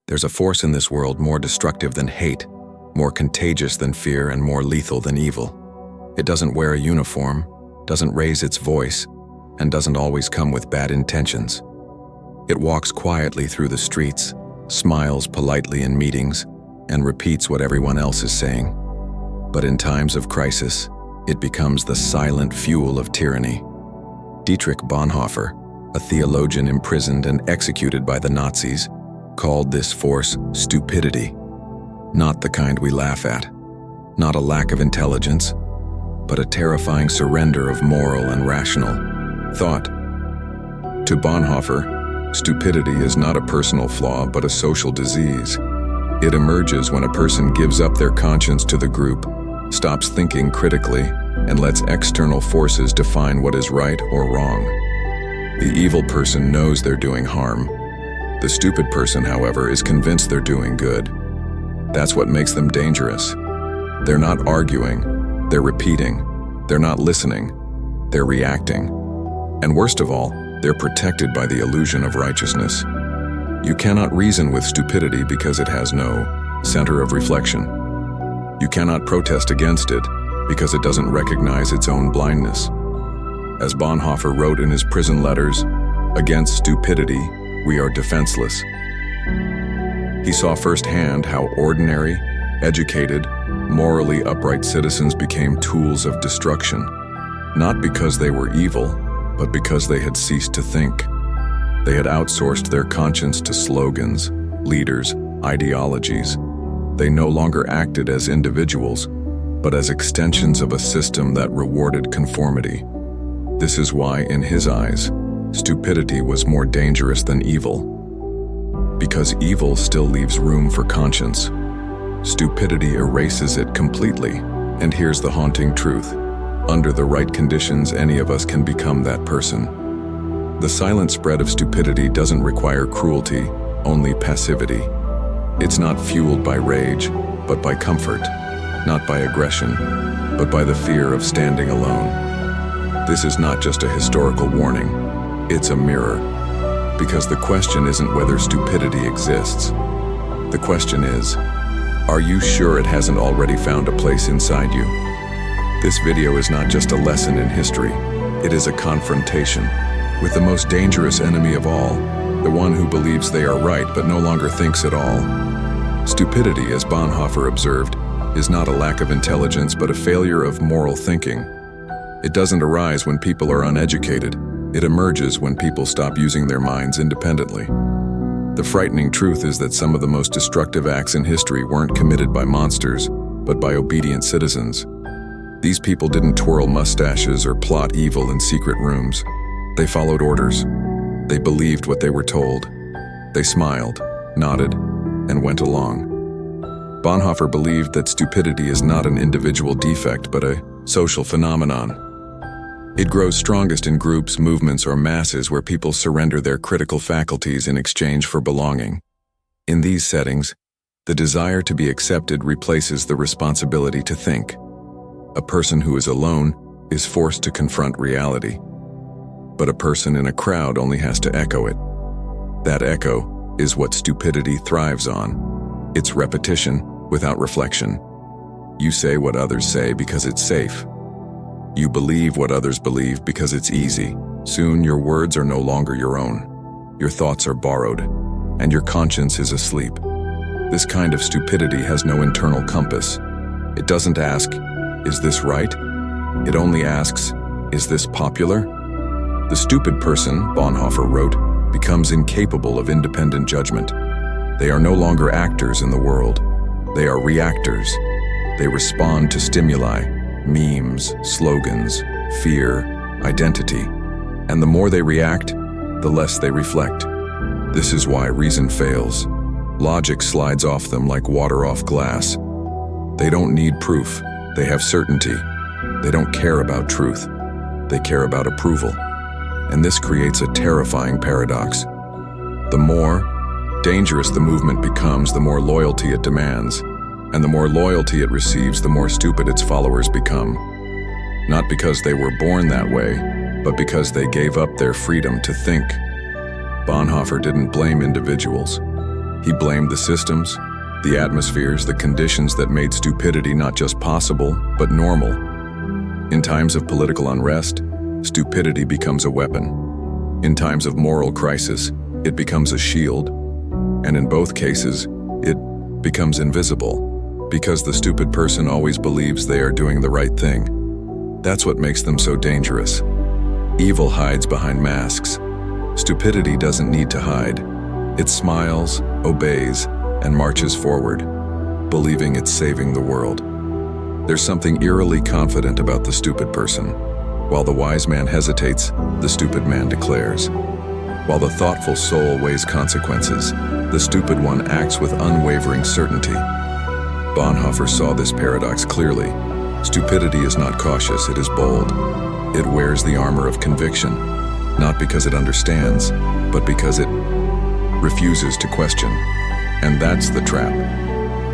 There's a force in this world more destructive than hate, more contagious than fear, and more lethal than evil. It doesn't wear a uniform, doesn't raise its voice, and doesn't always come with bad intentions. It walks quietly through the streets, smiles politely in meetings, and repeats what everyone else is saying. But in times of crisis, it becomes the silent fuel of tyranny. Dietrich Bonhoeffer, a theologian imprisoned and executed by the Nazis, called this force stupidity. Not the kind we laugh at, not a lack of intelligence, but a terrifying surrender of moral and rational thought. To Bonhoeffer, stupidity is not a personal flaw but a social disease. It emerges when a person gives up their conscience to the group, stops thinking critically, and lets external forces define what is right or wrong. The evil person knows they're doing harm. The stupid person, however, is convinced they're doing good. That's what makes them dangerous. They're not arguing, they're repeating. They're not listening, they're reacting. And worst of all, they're protected by the illusion of righteousness. You cannot reason with stupidity because it has no center of reflection. You cannot protest against it because it doesn't recognize its own blindness. As Bonhoeffer wrote in his prison letters, "Against stupidity, we are defenseless." He saw firsthand how ordinary, educated, morally upright citizens became tools of destruction, not because they were evil, but because they had ceased to think. They had outsourced their conscience to slogans, leaders, ideologies. They no longer acted as individuals, but as extensions of a system that rewarded conformity. This is why, in his eyes, stupidity was more dangerous than evil. Because evil still leaves room for conscience. Stupidity erases it completely. And here's the haunting truth. Under the right conditions, any of us can become that person. The silent spread of stupidity doesn't require cruelty, only passivity. It's not fueled by rage, but by comfort. Not by aggression, but by the fear of standing alone. This is not just a historical warning. It's a mirror. Because the question isn't whether stupidity exists. The question is, are you sure it hasn't already found a place inside you? This video is not just a lesson in history. It is a confrontation with the most dangerous enemy of all, the one who believes they are right but no longer thinks at all. Stupidity, as Bonhoeffer observed, is not a lack of intelligence but a failure of moral thinking. It doesn't arise when people are uneducated. It emerges when people stop using their minds independently. The frightening truth is that some of the most destructive acts in history weren't committed by monsters, but by obedient citizens. These people didn't twirl mustaches or plot evil in secret rooms. They followed orders. They believed what they were told. They smiled, nodded, and went along. Bonhoeffer believed that stupidity is not an individual defect, but a social phenomenon. It grows strongest in groups, movements, or masses where people surrender their critical faculties in exchange for belonging. In these settings, the desire to be accepted replaces the responsibility to think. A person who is alone is forced to confront reality. But a person in a crowd only has to echo it. That echo is what stupidity thrives on. It's repetition without reflection. You say what others say because it's safe. You believe what others believe because it's easy. Soon your words are no longer your own. Your thoughts are borrowed, and your conscience is asleep. This kind of stupidity has no internal compass. It doesn't ask, is this right? It only asks, is this popular? The stupid person, Bonhoeffer wrote, becomes incapable of independent judgment. They are no longer actors in the world. They are reactors. They respond to stimuli, memes, slogans, fear, identity. And the more they react, the less they reflect. This is why reason fails. Logic slides off them like water off glass. They don't need proof. They have certainty. They don't care about truth. They care about approval. And this creates a terrifying paradox. The more dangerous the movement becomes, the more loyalty it demands. And the more loyalty it receives, the more stupid its followers become. Not because they were born that way, but because they gave up their freedom to think. Bonhoeffer didn't blame individuals. He blamed the systems, the atmospheres, the conditions that made stupidity not just possible, but normal. In times of political unrest, stupidity becomes a weapon. In times of moral crisis, it becomes a shield. And in both cases, it becomes invisible, because the stupid person always believes they are doing the right thing. That's what makes them so dangerous. Evil hides behind masks. Stupidity doesn't need to hide. It smiles, obeys, and marches forward, believing it's saving the world. There's something eerily confident about the stupid person. While the wise man hesitates, the stupid man declares. While the thoughtful soul weighs consequences, the stupid one acts with unwavering certainty. Bonhoeffer saw this paradox clearly. Stupidity is not cautious, it is bold. It wears the armor of conviction, not because it understands, but because it refuses to question. And that's the trap.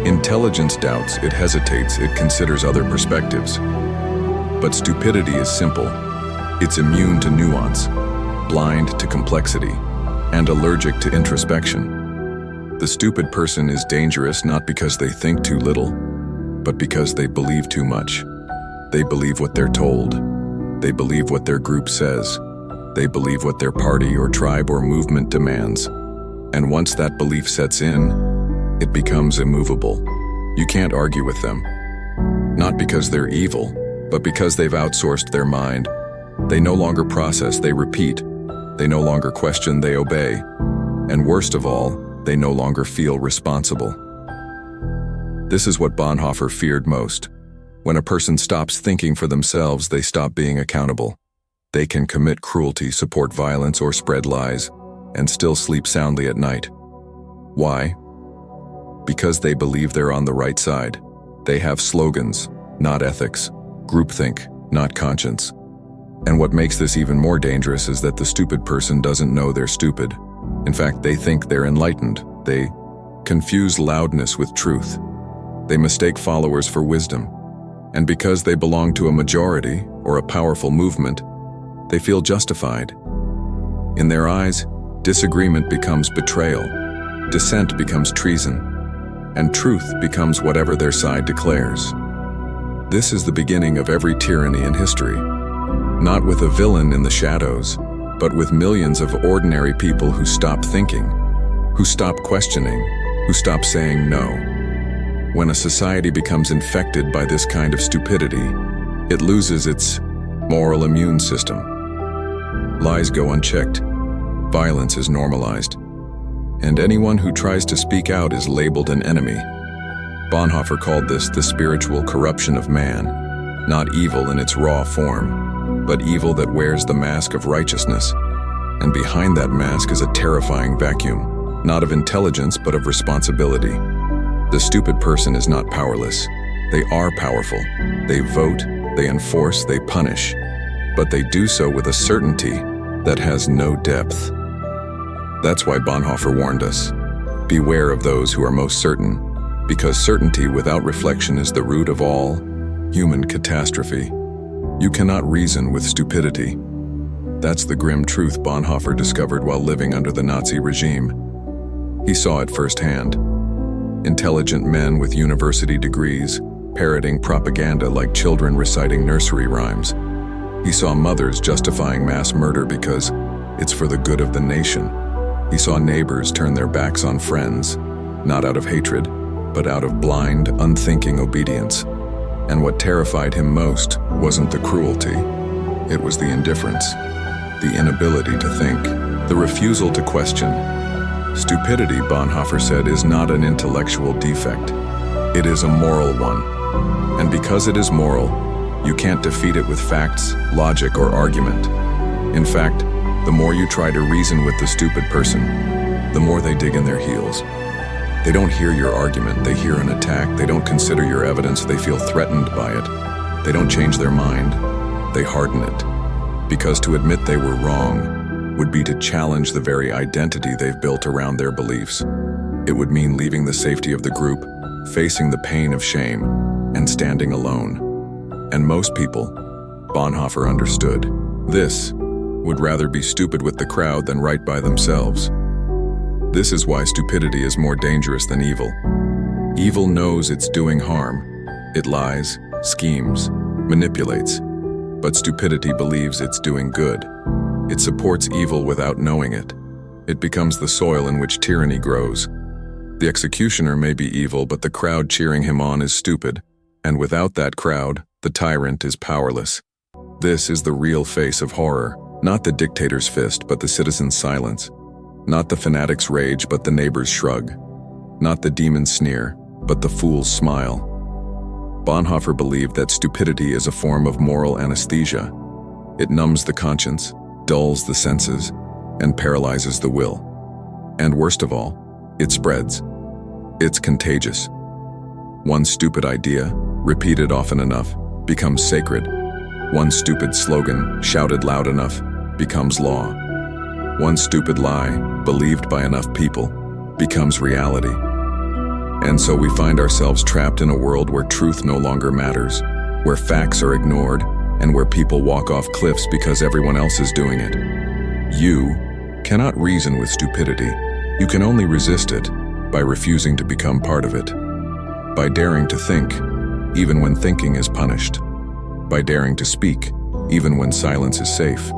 Intelligence doubts, it hesitates, it considers other perspectives. But stupidity is simple. It's immune to nuance, blind to complexity, and allergic to introspection. The stupid person is dangerous not because they think too little, but because they believe too much. They believe what they're told. They believe what their group says. They believe what their party or tribe or movement demands. And once that belief sets in, it becomes immovable. You can't argue with them. Not because they're evil, but because they've outsourced their mind. They no longer process, they repeat. They no longer question, they obey. And worst of all, they no longer feel responsible. This is what Bonhoeffer feared most. When a person stops thinking for themselves, they stop being accountable. They can commit cruelty, support violence, or spread lies, and still sleep soundly at night. Why? Because they believe they're on the right side. They have slogans, not ethics, groupthink, not conscience. And what makes this even more dangerous is that the stupid person doesn't know they're stupid. In fact, they think they're enlightened. They confuse loudness with truth. They mistake followers for wisdom. And because they belong to a majority or a powerful movement, they feel justified. In their eyes, disagreement becomes betrayal, dissent becomes treason, and truth becomes whatever their side declares. This is the beginning of every tyranny in history. Not with a villain in the shadows, but with millions of ordinary people who stop thinking, who stop questioning, who stop saying no. When a society becomes infected by this kind of stupidity, it loses its moral immune system. Lies go unchecked, violence is normalized, and anyone who tries to speak out is labeled an enemy. Bonhoeffer called this the spiritual corruption of man, not evil in its raw form, but evil that wears the mask of righteousness. And behind that mask is a terrifying vacuum, not of intelligence but of responsibility. The stupid person is not powerless. They are powerful. They vote, they enforce, they punish, but they do so with a certainty that has no depth. That's why Bonhoeffer warned us. Beware of those who are most certain, because certainty without reflection is the root of all human catastrophe. You cannot reason with stupidity. That's the grim truth Bonhoeffer discovered while living under the Nazi regime. He saw it firsthand. Intelligent men with university degrees, parroting propaganda like children reciting nursery rhymes. He saw mothers justifying mass murder because it's for the good of the nation. He saw neighbors turn their backs on friends, not out of hatred, but out of blind, unthinking obedience. And what terrified him most wasn't the cruelty. It was the indifference, the inability to think, the refusal to question. Stupidity, Bonhoeffer said, is not an intellectual defect. It is a moral one. And because it is moral, you can't defeat it with facts, logic, or argument. In fact, the more you try to reason with the stupid person, the more they dig in their heels. They don't hear your argument, they hear an attack. They don't consider your evidence, they feel threatened by it. They don't change their mind, they harden it. Because to admit they were wrong would be to challenge the very identity they've built around their beliefs. It would mean leaving the safety of the group, facing the pain of shame, and standing alone. And most people, Bonhoeffer understood, this would rather be stupid with the crowd than right by themselves. This is why stupidity is more dangerous than evil. Evil knows it's doing harm. It lies, schemes, manipulates. But stupidity believes it's doing good. It supports evil without knowing it. It becomes the soil in which tyranny grows. The executioner may be evil, but the crowd cheering him on is stupid. And without that crowd, the tyrant is powerless. This is the real face of horror, not the dictator's fist, but the citizen's silence. Not the fanatic's rage, but the neighbor's shrug. Not the demon's sneer, but the fool's smile. Bonhoeffer believed that stupidity is a form of moral anesthesia. It numbs the conscience, dulls the senses, and paralyzes the will. And worst of all, it spreads. It's contagious. One stupid idea, repeated often enough, becomes sacred. One stupid slogan, shouted loud enough, becomes law. One stupid lie, believed by enough people, becomes reality. And so we find ourselves trapped in a world where truth no longer matters, where facts are ignored, and where people walk off cliffs because everyone else is doing it. You cannot reason with stupidity. You can only resist it by refusing to become part of it, by daring to think, even when thinking is punished, by daring to speak, even when silence is safe.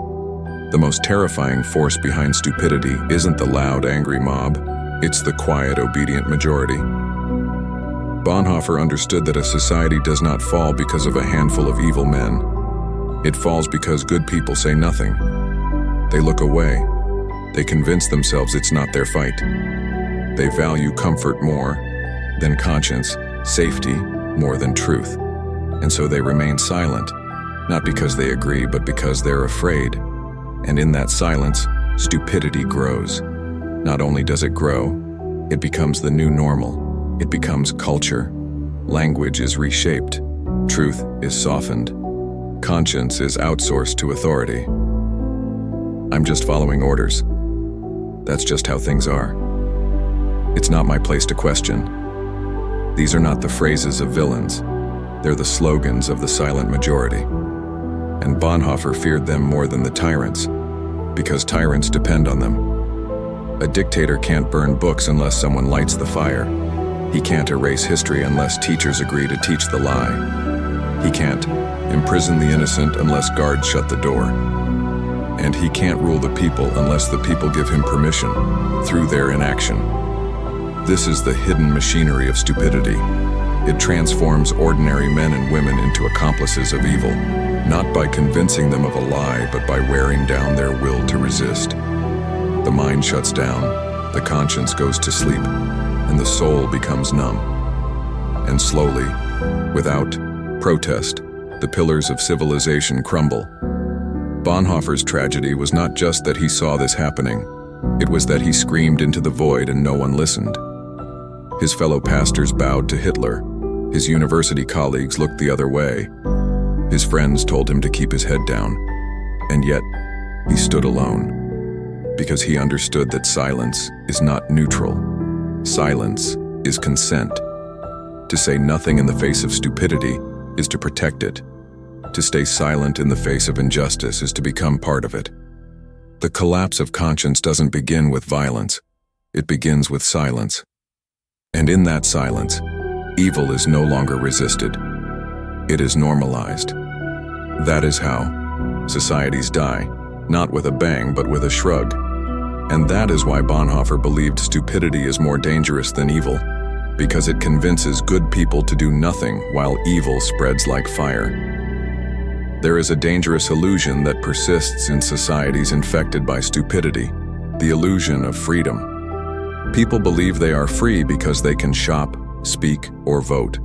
The most terrifying force behind stupidity isn't the loud, angry mob, it's the quiet, obedient majority. Bonhoeffer understood that a society does not fall because of a handful of evil men. It falls because good people say nothing. They look away. They convince themselves it's not their fight. They value comfort more than conscience, safety more than truth. And so they remain silent, not because they agree, but because they're afraid. And in that silence, stupidity grows. Not only does it grow, it becomes the new normal. It becomes culture. Language is reshaped. Truth is softened. Conscience is outsourced to authority. I'm just following orders. That's just how things are. It's not my place to question. These are not the phrases of villains. They're the slogans of the silent majority. And Bonhoeffer feared them more than the tyrants, because tyrants depend on them. A dictator can't burn books unless someone lights the fire. He can't erase history unless teachers agree to teach the lie. He can't imprison the innocent unless guards shut the door. And he can't rule the people unless the people give him permission through their inaction. This is the hidden machinery of stupidity. It transforms ordinary men and women into accomplices of evil, not by convincing them of a lie, but by wearing down their will to resist. The mind shuts down, the conscience goes to sleep, and the soul becomes numb. And slowly, without protest, the pillars of civilization crumble. Bonhoeffer's tragedy was not just that he saw this happening, it was that he screamed into the void and no one listened. His fellow pastors bowed to Hitler. His university colleagues looked the other way. His friends told him to keep his head down. And yet, he stood alone, because he understood that silence is not neutral. Silence is consent. To say nothing in the face of stupidity is to protect it. To stay silent in the face of injustice is to become part of it. The collapse of conscience doesn't begin with violence. It begins with silence. And in that silence, evil is no longer resisted. It is normalized. That is how societies die, not with a bang, but with a shrug. And that is why Bonhoeffer believed stupidity is more dangerous than evil, because it convinces good people to do nothing while evil spreads like fire. There is a dangerous illusion that persists in societies infected by stupidity, the illusion of freedom. People believe they are free because they can shop, speak, or vote.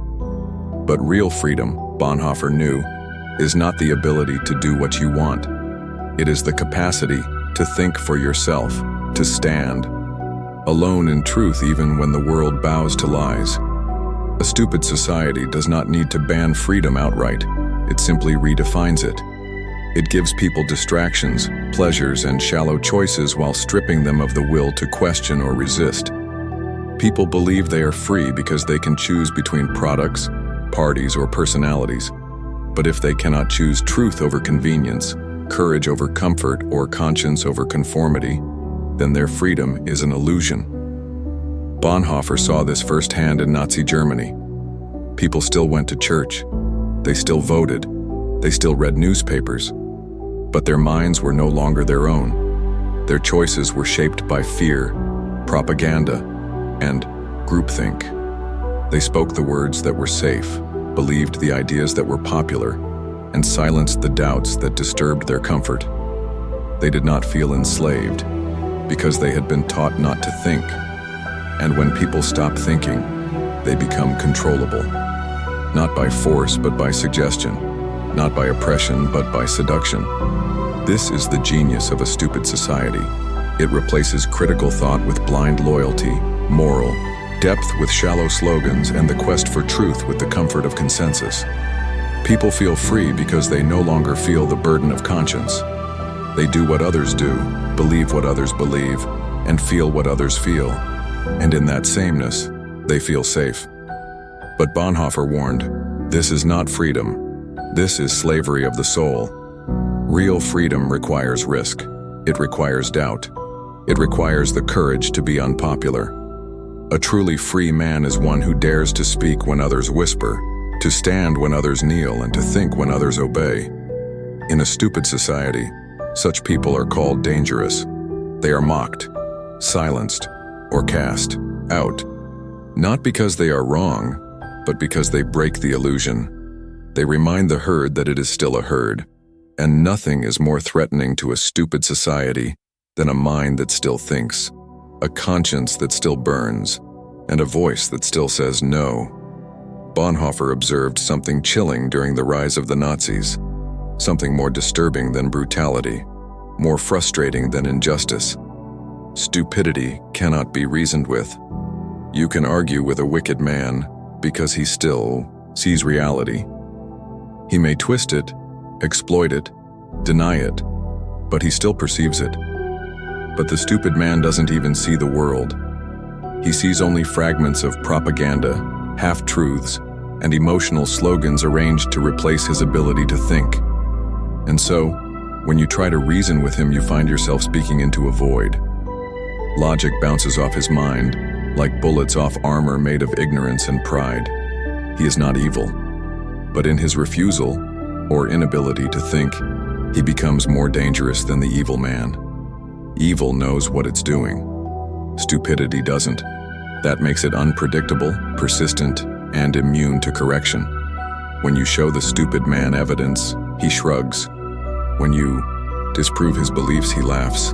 But real freedom, Bonhoeffer knew, is not the ability to do what you want. It is the capacity to think for yourself, to stand alone in truth even when the world bows to lies. A stupid society does not need to ban freedom outright. It simply redefines it. It gives people distractions, pleasures, and shallow choices while stripping them of the will to question or resist. People believe they are free because they can choose between products, parties, or personalities. But if they cannot choose truth over convenience, courage over comfort, or conscience over conformity, then their freedom is an illusion. Bonhoeffer saw this firsthand in Nazi Germany. People still went to church, they still voted, they still read newspapers, but their minds were no longer their own. Their choices were shaped by fear, propaganda, and groupthink. They spoke the words that were safe, believed the ideas that were popular, and silenced the doubts that disturbed their comfort. They did not feel enslaved because they had been taught not to think. And when people stop thinking, they become controllable. Not by force, but by suggestion. Not by oppression, but by seduction. This is the genius of a stupid society. It replaces critical thought with blind loyalty, moral depth with shallow slogans, and the quest for truth with the comfort of consensus. People feel free because they no longer feel the burden of conscience. They do what others do, believe what others believe, and feel what others feel. And in that sameness, they feel safe. But Bonhoeffer warned, this is not freedom. This is slavery of the soul. Real freedom requires risk. It requires doubt. It requires the courage to be unpopular. A truly free man is one who dares to speak when others whisper, to stand when others kneel, and to think when others obey. In a stupid society, such people are called dangerous. They are mocked, silenced, or cast out, not because they are wrong, but because they break the illusion. They remind the herd that it is still a herd, and nothing is more threatening to a stupid society than a mind that still thinks, a conscience that still burns, and a voice that still says no. Bonhoeffer observed something chilling during the rise of the Nazis, something more disturbing than brutality, more frustrating than injustice. Stupidity cannot be reasoned with. You can argue with a wicked man because he still sees reality. He may twist it, exploit it, deny it, but he still perceives it. But the stupid man doesn't even see the world. He sees only fragments of propaganda, half-truths, and emotional slogans arranged to replace his ability to think. And so, when you try to reason with him, you find yourself speaking into a void. Logic bounces off his mind, like bullets off armor made of ignorance and pride. He is not evil, but in his refusal, or inability to think, he becomes more dangerous than the evil man. Evil knows what it's doing. Stupidity doesn't. That makes it unpredictable, persistent, and immune to correction. When you show the stupid man evidence, he shrugs. When you disprove his beliefs, he laughs.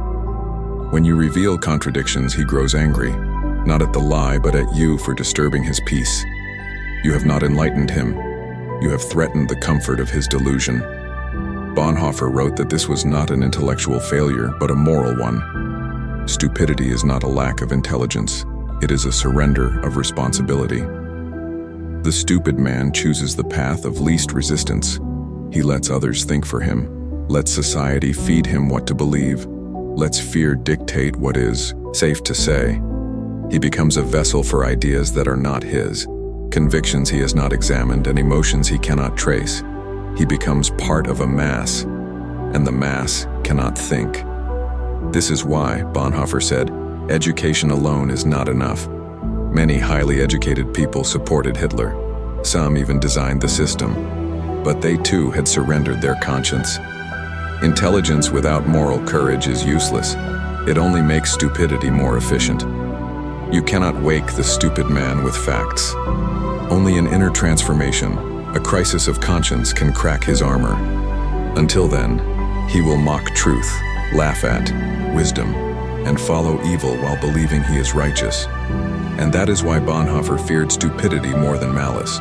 When you reveal contradictions, he grows angry, not at the lie, but at you for disturbing his peace. You have not enlightened him. You have threatened the comfort of his delusion. Bonhoeffer wrote that this was not an intellectual failure, but a moral one. Stupidity is not a lack of intelligence. It is a surrender of responsibility. The stupid man chooses the path of least resistance. He lets others think for him, lets society feed him what to believe, lets fear dictate what is safe to say. He becomes a vessel for ideas that are not his, convictions he has not examined, and emotions he cannot trace. He becomes part of a mass, and the mass cannot think. This is why, Bonhoeffer said, education alone is not enough. Many highly educated people supported Hitler. Some even designed the system. But they too had surrendered their conscience. Intelligence without moral courage is useless. It only makes stupidity more efficient. You cannot wake the stupid man with facts. Only an inner transformation, a crisis of conscience, can crack his armor. Until then, he will mock truth, laugh at wisdom, and follow evil while believing he is righteous. And that is why Bonhoeffer feared stupidity more than malice.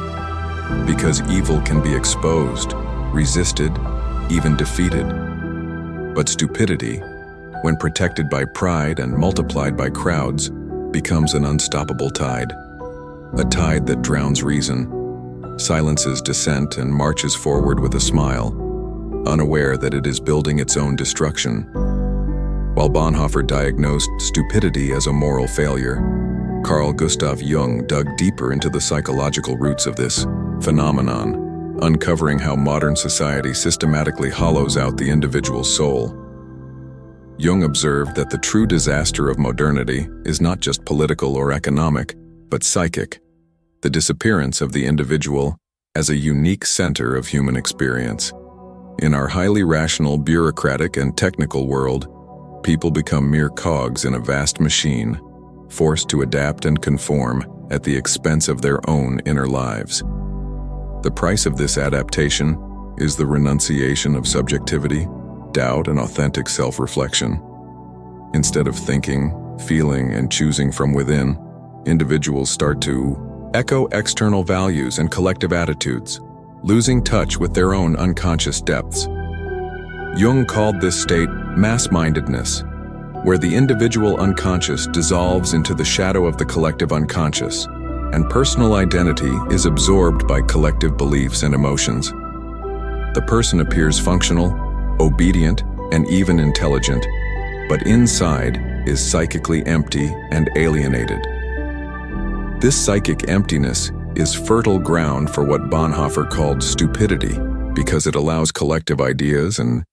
Because evil can be exposed, resisted, even defeated. But stupidity, when protected by pride and multiplied by crowds, becomes an unstoppable tide. A tide that drowns reason, silences dissent, and marches forward with a smile, unaware that it is building its own destruction. While Bonhoeffer diagnosed stupidity as a moral failure, Carl Gustav Jung dug deeper into the psychological roots of this phenomenon, uncovering how modern society systematically hollows out the individual's soul. Jung observed that the true disaster of modernity is not just political or economic, but psychic, the disappearance of the individual as a unique center of human experience. In our highly rational, bureaucratic, and technical world, people become mere cogs in a vast machine, forced to adapt and conform at the expense of their own inner lives. The price of this adaptation is the renunciation of subjectivity, doubt, and authentic self-reflection. Instead of thinking, feeling, and choosing from within, individuals start to echo external values and collective attitudes, losing touch with their own unconscious depths. Jung called this state mass-mindedness, where the individual unconscious dissolves into the shadow of the collective unconscious, and personal identity is absorbed by collective beliefs and emotions. The person appears functional, obedient, and even intelligent, but inside is psychically empty and alienated. This psychic emptiness is fertile ground for what Bonhoeffer called stupidity, because it allows collective ideas and